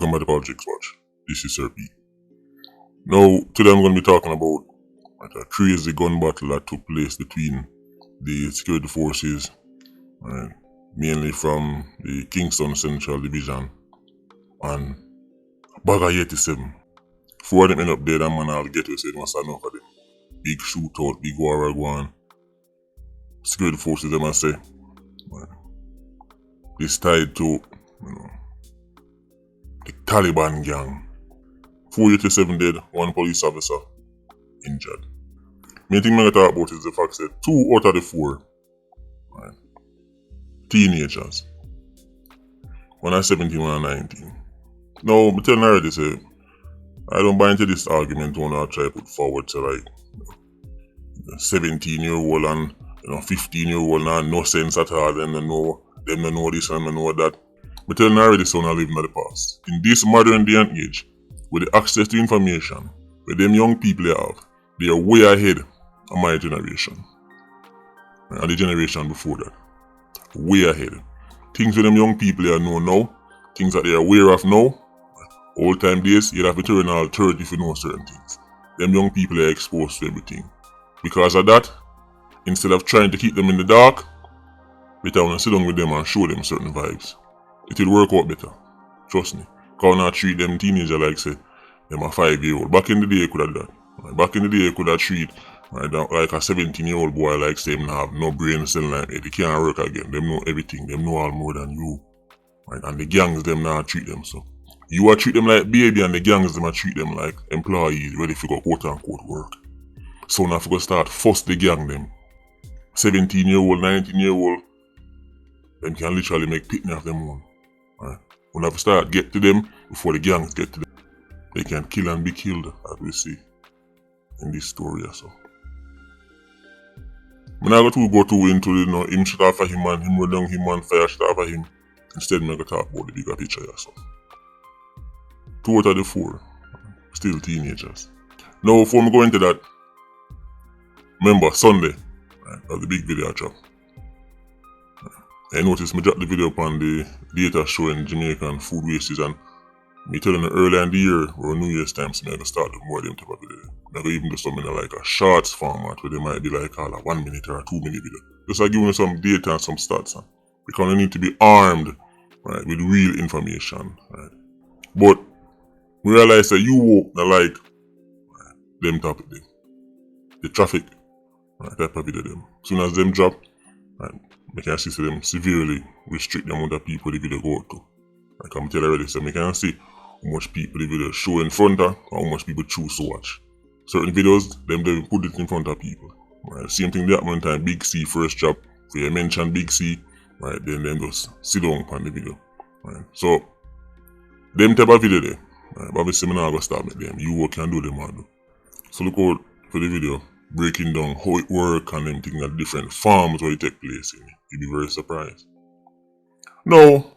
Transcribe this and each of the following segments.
welcome back to Politricks Watch. This is Sir P. Now, today I'm going to be talking about a crazy gun battle that took place between the security forces, mainly from the Kingston Central Division, and Bagger 87. Four of them end up dead, and man, I'll get to it, so it must have enough of them. Big shootout, big war going. Security forces, they must say. It's tied to, the Taliban gang. 487 dead, one police officer injured. Main thing I'm going to talk about is the fact that 2 out of the 4 teenagers. One are 17, one are 19. Now, I'm telling you already, say, I don't buy into this argument when I try to put forward to like 17-year-old and 15-year-old and no sense at all. Them don't know this and them know that. But telling you already, so now living in the past. In this modern day and age, with the access to information, with them young people they are way ahead of my generation. And the generation before that. Way ahead. Things with them young people know now, things that they are aware of now. Old time days, you'd have to turn all 30 if you know certain things. Them young people are exposed to everything. Because of that, instead of trying to keep them in the dark, better want to sit down with them and show them certain vibes. It will work out better. Trust me. Because not treat them teenager like say, them a 5-year-old. Back in the day, you could have done. Back in the day, you could have treat like a 17-year-old boy like say, them have no brain cell like that. They can't work again. Them know everything. Them know all more than you. Right? And the gangs, them not treat them so. You are treat them like baby and the gangs, them a treat them like employees ready for quote-unquote work. So now if you go start fuss the gang them. 17-year-old, 19-year-old, them can literally make picnic of them own. Right? When I start get to them before the gangs get to them, they can kill and be killed, as we see in this story also. I'm not going to go into him shot after him and him run down him and fire shot after him. Instead, I'm going to talk about the bigger picture also. 2 out of the 4 still teenagers. Now, before I go into that, remember Sunday, of the big video drop. I noticed me drop the video upon the data showing Jamaican food wastage, and me telling them earlier in the year or New Year's time, so I to start doing more of them type of video. I go even do something like a shorts format where they might be like all a 1 minute or a 2 minute video. Just like giving you some data and some stats. Because you need to be armed, right, with real information. Right. But we realize that you walk like them topic there. The traffic, right, type of video them. As soon as them drop, right, I can see them severely restrict the amount of people the video go out to. I can tell already, so I can see how much people the video show in front of and how much people choose to watch. Certain videos, they put it in front of people. Right. Same thing that one time, Big C first drop. If you mention Big C, right, then just sit down on the video. Right. So, them type of video there. Right, but obviously I'm not going to stop with them. You can do them all. So look out for the video breaking down how it works and them things at different farms where it take place in. You'll be very surprised. Now,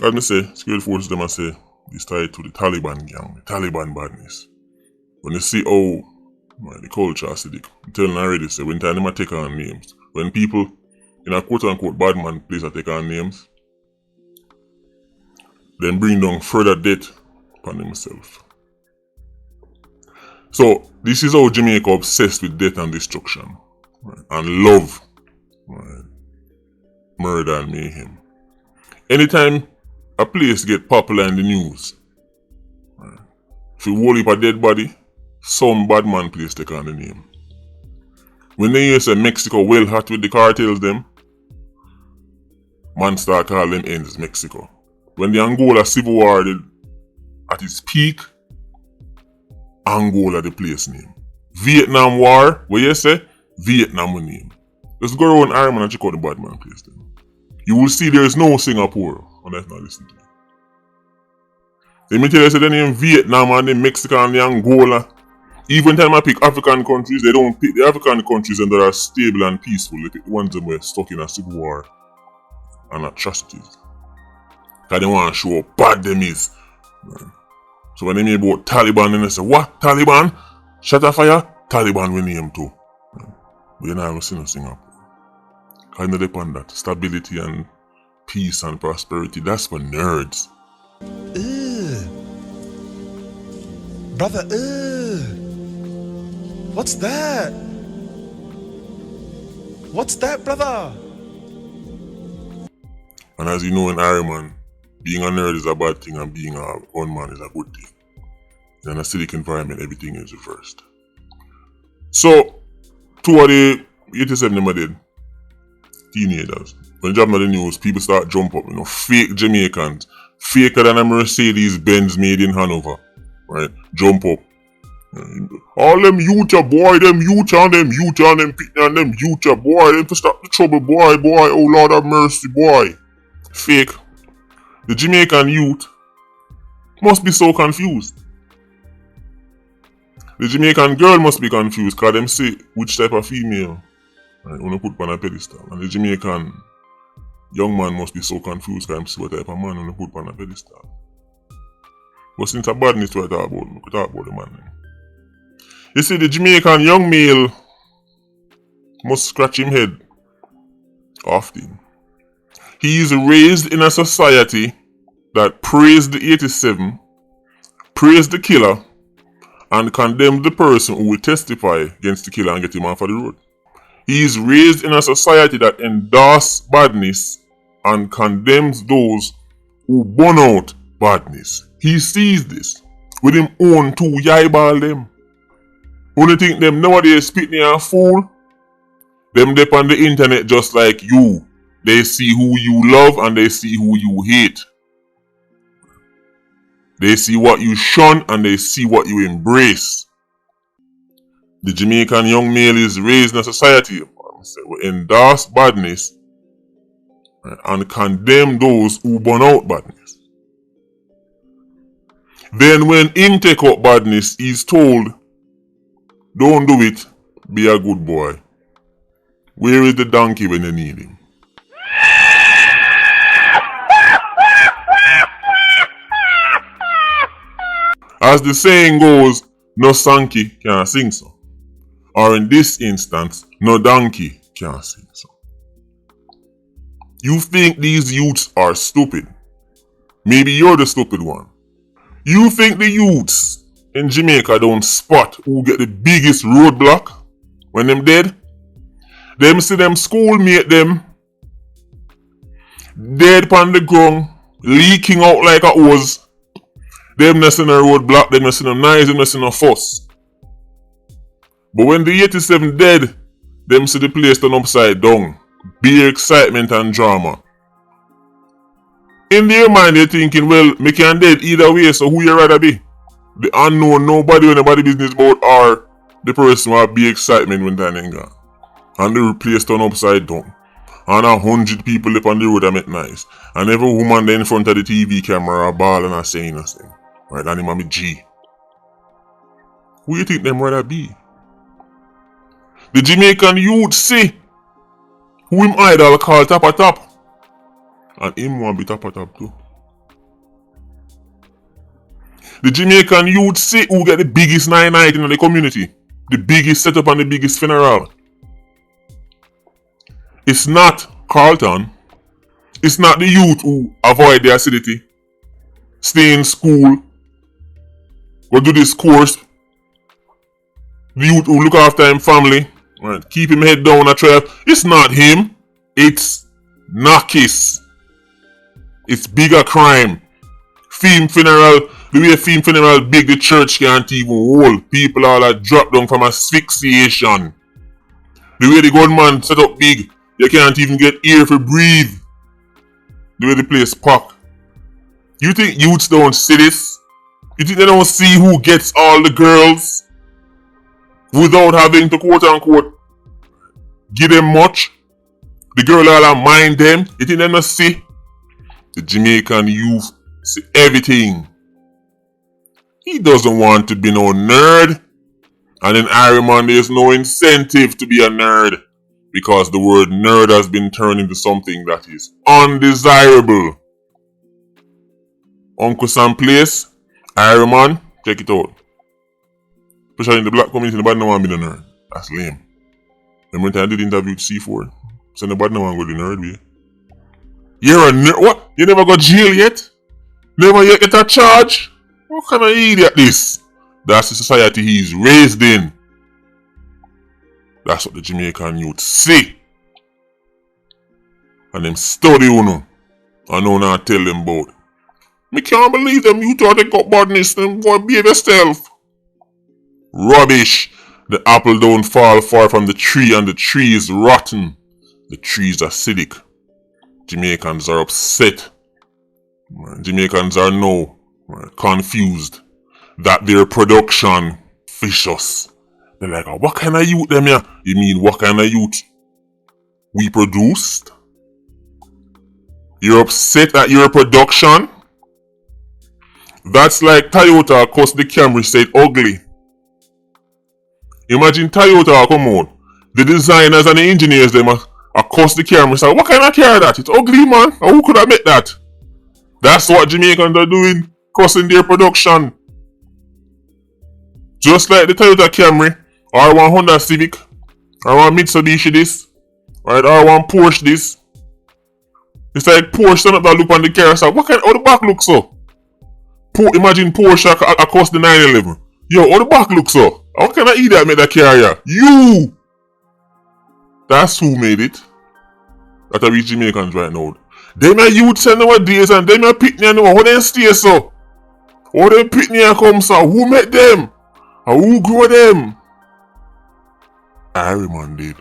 as I say, security forces them I say it's tied to the Taliban gang, the Taliban badness. When you see how the culture acidic, I'm telling already say when time they take on names. When people in a quote unquote bad man place that take on names, then bring down further death upon themselves. So, this is how Jamaica obsessed with death and destruction, right, and love, right, murder and mayhem. Anytime a place get popular in the news, right, if you hold up a dead body, some bad man place take on the name. When they hear say Mexico well hot with the cartels them, man start call them ends Mexico. When the Angola Civil War at its peak, Angola the place name. Vietnam War, where you say, Vietnam the name. Just go around Ireland and check out the bad man place then. You will see there is no Singapore, unless not listen to me. Let me tell you, say the name Vietnam and the Mexico and the Angola. Even time I pick African countries, they don't pick the African countries that are stable and peaceful. They pick the ones that were stuck in a civil war and atrocities. Because they want to show how bad them is. So when they mean about Taliban, then they say, what? Taliban? Shut a fire? Taliban we name too. But you're not going to see no Singapore. Kind of depend on that. Stability and peace and prosperity, that's for nerds. Ugh. Brother, ugh. What's that? What's that, brother? And as you know in Iron, being a nerd is a bad thing and being a gunman is a good thing. In an acidic environment, everything is reversed. So, two of the 87 them did, teenagers. When they jump on the news, people start jump up, fake Jamaicans, faker than a Mercedes Benz made in Hanover, right? Jump up. All them youth boy, them youth and them pitney and them youth boy, them to stop the trouble, boy, oh Lord have mercy, boy. Fake. The Jamaican youth must be so confused. The Jamaican girl must be confused because them say which type of female right, wanna put on a pedestal. And the Jamaican young man must be so confused because them see what type of man wanna put on a pedestal. But since a badness to talk about, we could talk about the man. You see, the Jamaican young male must scratch him head often. He is raised in a society that praised the 87, praised the killer, and condemned the person who will testify against the killer and get him off of the road. He is raised in a society that endorses badness and condemns those who burn out badness. He sees this with him own two eyeball them. Only think them nowadays spitting and fool. Them dep on the internet just like you. They see who you love and they see who you hate. They see what you shun and they see what you embrace. The Jamaican young male is raised in a society who endorse badness and condemn those who burn out badness. Then when him take up badness, he's told, don't do it, be a good boy. Where is the donkey when you need him? As the saying goes, no Sankey can sing so. Or in this instance, no donkey can sing so. You think these youths are stupid. Maybe you're the stupid one. You think the youths in Jamaica don't spot who get the biggest roadblock when them dead? Them see them schoolmate them dead on the ground, leaking out like a hose. Them not see no roadblock, them not see no noise, them not see no fuss. But when the 87 dead, them see the place turn upside down. Big excitement and drama. In their mind they're thinking, well, me can dead either way, so who you rather be? The unknown, nobody when nobody business about, or the person who have big excitement when time ain't gone. And the place turn upside down. And 100 people up on the road that make nice. And every woman there in front of the TV camera are bawling and saying nothing. Right, and him and me G. Who you think them rather be? The Jamaican youth see who him idol call top a top. And him want be top a top too. The Jamaican youth see who get the biggest night in the community. The biggest setup and the biggest funeral. It's not Carlton. It's not the youth who avoid the acidity. Stay in school. Go do this course. The youth who look after him family. Right, keep him head down and try. It's not him. It's Nakis. It's bigger crime. Theme funeral. The way theme funeral big, the church can't even hold. People all are dropped down from asphyxiation. The way the gunman set up big, you can't even get air to breathe. The way the place packed. You think youths don't see this? You think they don't see who gets all the girls without having to quote unquote give them much? The girl all mind them. You think they don't see? The Jamaican youth see everything. He doesn't want to be no nerd. And in Iron there's no incentive to be a nerd. Because the word nerd has been turned into something that is undesirable. Uncle Sam Place, Iron Man, check it out. Especially in the black community, nobody no want to be a nerd. That's lame. Remember when I did the interview with C4? So nobody no want to go to the nerd way. You're a nerd? What? You never got jail yet? Never yet get a charge? What kind of idiot this? That's the society he's raised in. That's what the Jamaican youth say. And them study I know not tell them about. Me can't believe them youth are take up badness, them boy behave yourself. Rubbish. The apple don't fall far from the tree and the tree is rotten. The tree is acidic. Jamaicans are upset. Jamaicans are now confused that their production vicious. They're like, oh, what kind of youth them here? You mean what kind of youth we produced? You're upset at your production? That's like Toyota cause the Camry said ugly. Imagine Toyota come out. The designers and the engineers them across the Camry say, what kind of car that? It's ugly, man. Who could have made that? That's what Jamaicans are doing, causing their production. Just like the Toyota Camry, or one Honda Civic, or one Mitsubishi this, right, or one Porsche this. It's like Porsche stand up that loop on the car and say, what kind, how the back look so? Imagine Porsche across the 911. Yo, how the back look so? How can I idiot make that car here? You! That's who made it. That's how we Jamaicans right now. They my youths and nowadays and they my pitney and how they stay so? How they pitney and come so? Who made them? And who grew them? Every man did.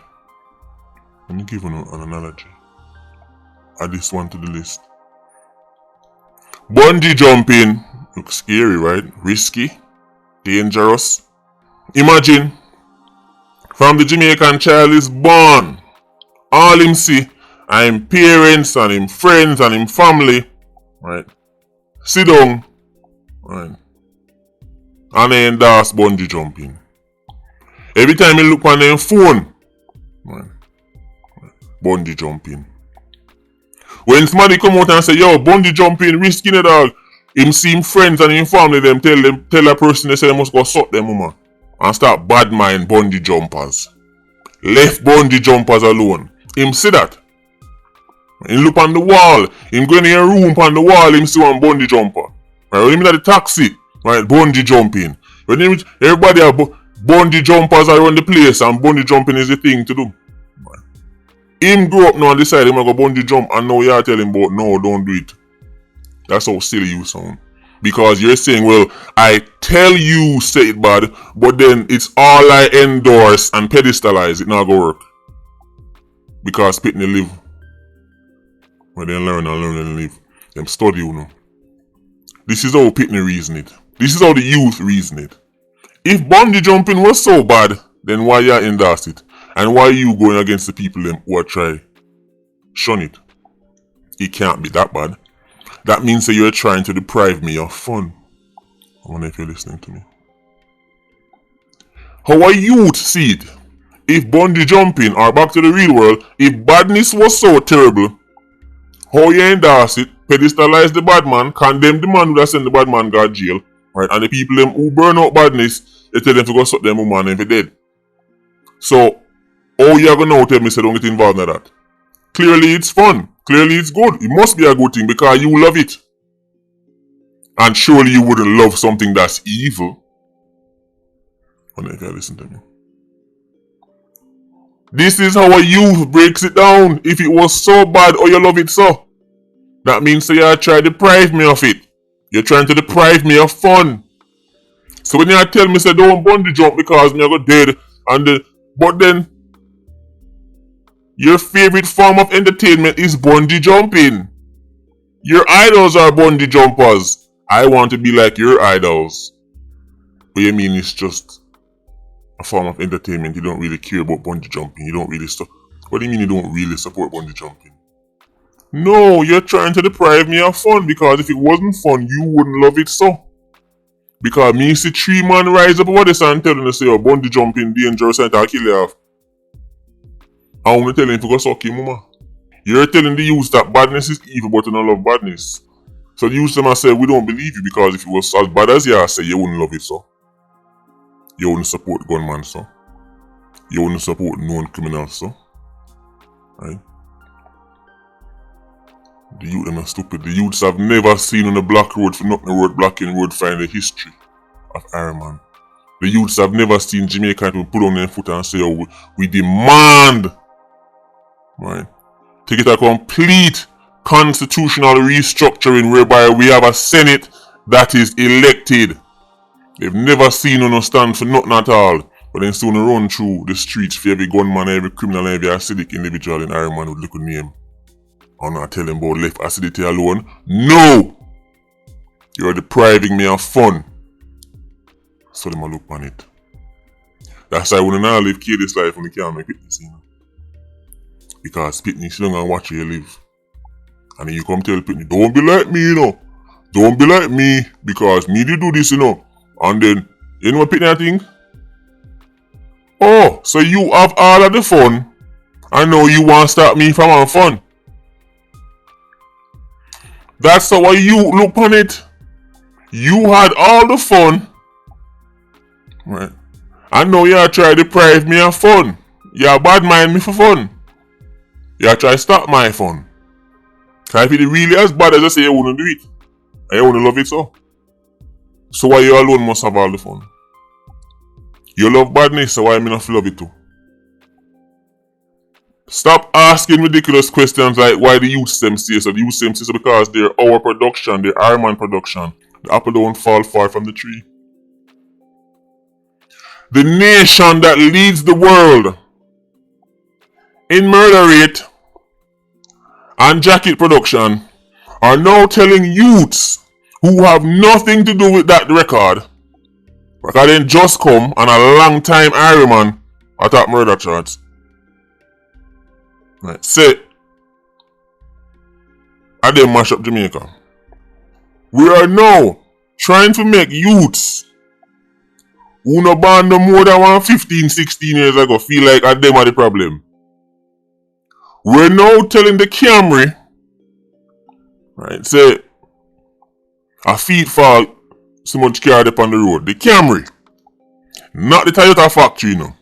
Let me give you an analogy. Add this one to the list. Bungee jumping. Looks scary, right? Risky. Dangerous. Imagine. From the Jamaican child is born. All him see. And him parents and him friends and him family. Right? Sit down. Right? And they endorse bungee jumping. Every time you look on their phone. Right? Bungee jumping. When somebody come out and say, yo, bungee jumping, risky the dog. Him see him friends and him family them tell a person they say they must go suck them woman. And start bad mind bungee jumpers. Left bungee jumpers alone. Him see that. Him look on the wall. Him go in a room on the wall, him see one bungee jumper. Right, when him in the taxi, right, bungee jumping. When him, everybody have bungee jumpers around the place and bungee jumping is the thing to do. Right. Him grow up now and decide him to go bungee jump and now you are telling him about no, don't do it. That's how silly you sound. Because you're saying, well, I tell you say it bad, but then it's all I endorse and pedestalize. It not go work. Because pitney live. When they learn and live. Them study, you know. This is how pitney reason it. This is how the youth reason it. If bungee jumping was so bad, then why you endorse it? And why you going against the people them who are try shun it? It can't be that bad. That means that you're trying to deprive me of fun. I wonder if you're listening to me. How a youth see it? If bungee jumping, or back to the real world, if badness was so terrible, how you endorse it, pedestalize the bad man, condemn the man who that send the bad man go to jail, right? And the people them who burn out badness, they tell them to go suck them woman and if they dead. So, how you gonna tell me say don't get involved in that? Clearly it's fun. Clearly it's good. It must be a good thing because you love it. And surely you wouldn't love something that's evil. I wonder if you listen to me. This is how a youth breaks it down. If it was so bad or you love it so. That means that you try to deprive me of it. You're trying to deprive me of fun. So when you tell me say don't bungee jump because me I go dead but then your favorite form of entertainment is bungee jumping. Your idols are bungee jumpers. I want to be like your idols. What you mean it's just a form of entertainment? You don't really care about bungee jumping. You don't really What do you mean you don't really support bungee jumping? No, you're trying to deprive me of fun because if it wasn't fun, you wouldn't love it so. Because me see 3 man rise up over this and tell them to say, oh, bungee jumping dangerous and I'll kill you off. I'm going to tell him to go suck him, mama. You're telling the youth that badness is evil, but you don't love badness. So the youth them say, we don't believe you because if it was as bad as you say, you wouldn't love it, so. You wouldn't support gunman, so. You wouldn't support known criminals, so. Right? The youth them are stupid. The youths have never seen on a black road for nothing road blocking road find the history of Ironman. The youths have never seen Jamaica put on their foot and say, oh, we demand, right, to get a complete constitutional restructuring whereby we have a Senate that is elected. They've never seen on stand for nothing at all. But then soon run through the streets for every gunman, every criminal, every acidic individual in Ironman with little name. I'm not telling about left acidity alone. No! You're depriving me of fun. So them a look on it. That's why when I live this life when you can't make Pitney see. Because Pitney sit down and watch you live. And then you come tell Pitney, don't be like me, you know. Don't be like me, because me did do this, you know. And then, you know what Pitney I think? Oh, so you have all of the fun, and now you want to stop me from having fun. That's how you look on it. You had all the fun, right? And now you try to deprive me of fun. You bad mind me for fun. You try to stop my fun. Cause if it really as bad as I say, you wouldn't do it. And you wouldn't love it so. So why you alone must have all the fun? You love badness, so why me not love it too? Stop asking ridiculous questions like why the youth them say so. The youth them say so because they're our production, they're Ironman production. The apple don't fall far from the tree. The nation that leads the world in murder rate and jacket production are now telling youths who have nothing to do with that record, because then just come and a long time Ironman attack murder charts. Right, say, I didn't mash up Jamaica. We are now trying to make youths who no born no more than 15, 16 years ago feel like I them are the problem. We're now telling the Camry, right, say, a feet fall, so much car up on the road. The Camry, not the Toyota factory, you know.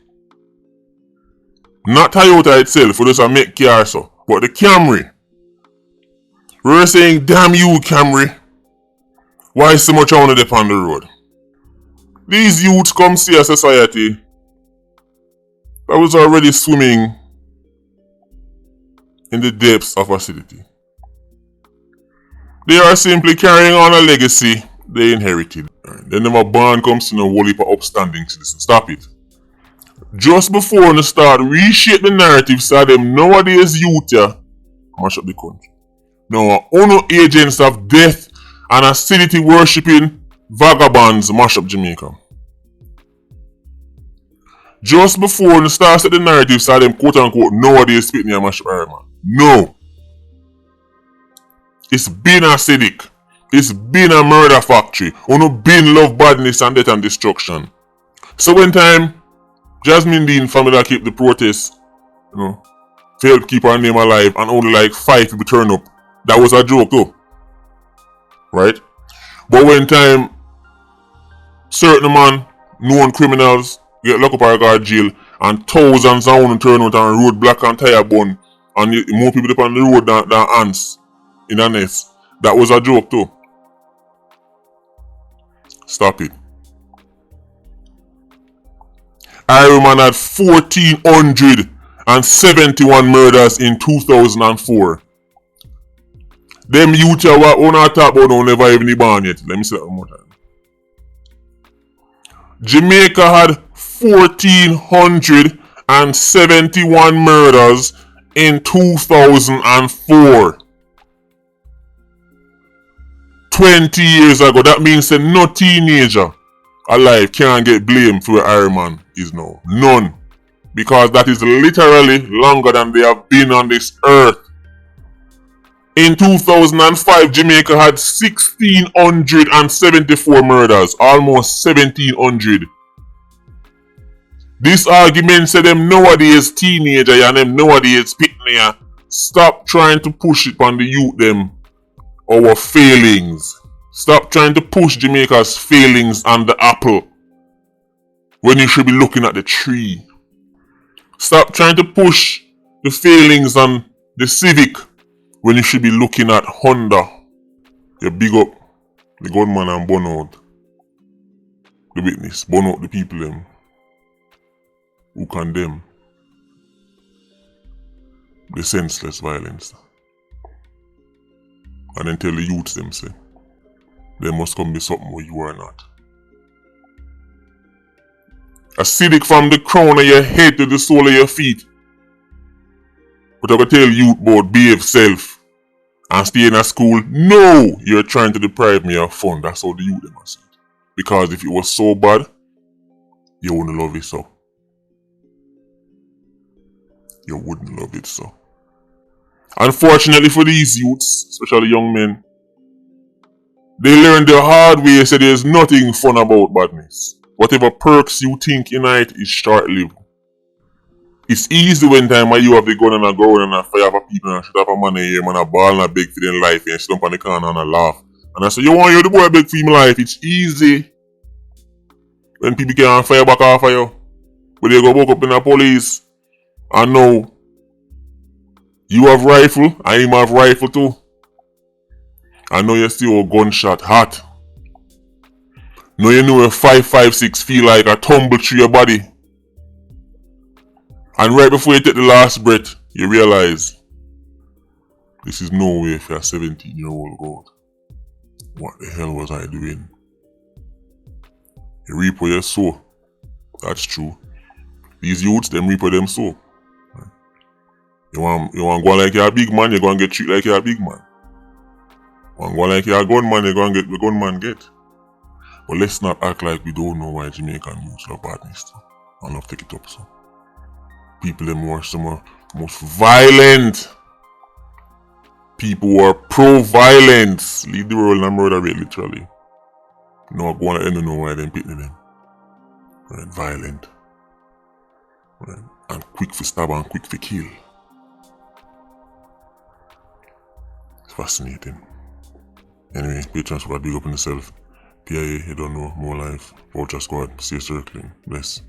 Not Toyota itself, for those that make cars, so. But the Camry. We're saying, damn you, Camry. Why so much on up on the road? These youths come see a society that was already swimming in the depths of acidity. They are simply carrying on a legacy they inherited. They never born comes to no whole heap of upstanding citizens. Stop it. Just before they start reshape the narrative so them nowadays youth mash up the country. Now, only agents of death and acidity worshipping vagabonds mash up Jamaica. Just before they start set the narrative so them quote unquote nowadays spitting and mash up Ironman. No. It's been acidic. It's been a murder factory. Only been love, badness and death and destruction. So when time Jasmine Dean family that keep the protest, you know, failed to keep her name alive and only like 5 people turn up. That was a joke though. Right? But when time certain man, known criminals get locked up or go to jail and thousands of women turn out and road black and tire bun and more people up on the road than ants in a nest. That was a joke too. Stop it. Ironman had 1,471 murders in 2004. Them youth who wanna talk about don't never even born yet. Let me say that one more time. Jamaica had 1,471 murders in 2004. 20 years ago. That means that no teenager alive can't get blamed for where Ironman is now. None. Because that is literally longer than they have been on this earth. In 2005, Jamaica had 1,674 murders. Almost 1,700. This argument said them nowadays teenager and them nowadays pitney. Stop trying to push it on the youth them. Our failings. Stop trying to push Jamaica's failings on the apple when you should be looking at the tree. Stop trying to push the failings on the Civic when you should be looking at Honda. You big up the gunman and burn out the witness, burn out the people them who condemn the senseless violence. And then tell the youths them say, there must come be something where you are not. Acidic from the crown of your head to the sole of your feet. But I go tell youth about behave self and stay in a school. No, you're trying to deprive me of fun. That's how the youth them say it. Because if it was so bad, you wouldn't love it so. You wouldn't love it so. Unfortunately for these youths, especially young men, they learn the hard way, so there's nothing fun about badness. Whatever perks you think in it is short-lived. It's easy when time where you have the gun and a go and a fire for people and shoot up a man here, man a ball and a beg for their life and sit up on the corner and a laugh. And I say, you want you the boy beg for him life? It's easy. When people can fire back off of you. But they go woke up in the police. And now, you have rifle, and him have rifle too. I know you see a gunshot hot. Now you know a 5.56 feel like a tumble through your body. And right before you take the last breath, you realize this is no way for a 17-year-old girl. What the hell was I doing? You reap what you sow. That's true. These youths, them reap what them sow. You want to go like you're a big man, you're going to get treated like you're a big man. You want to go like you're a gunman, you're going to get the gunman get. But let's not act like we don't know why Jamaican youths love badness. I love take it up so. People them who are some of the most violent. People who are pro-violence. Leave the world and murder rate literally. No, go on and know why them picking them. Right, violent. Right. And quick for stab and quick for kill. It's fascinating. Anyway, patrons for big up on yourself. PIA, you don't know, more life. Vulture Squad, stay circling. Bless.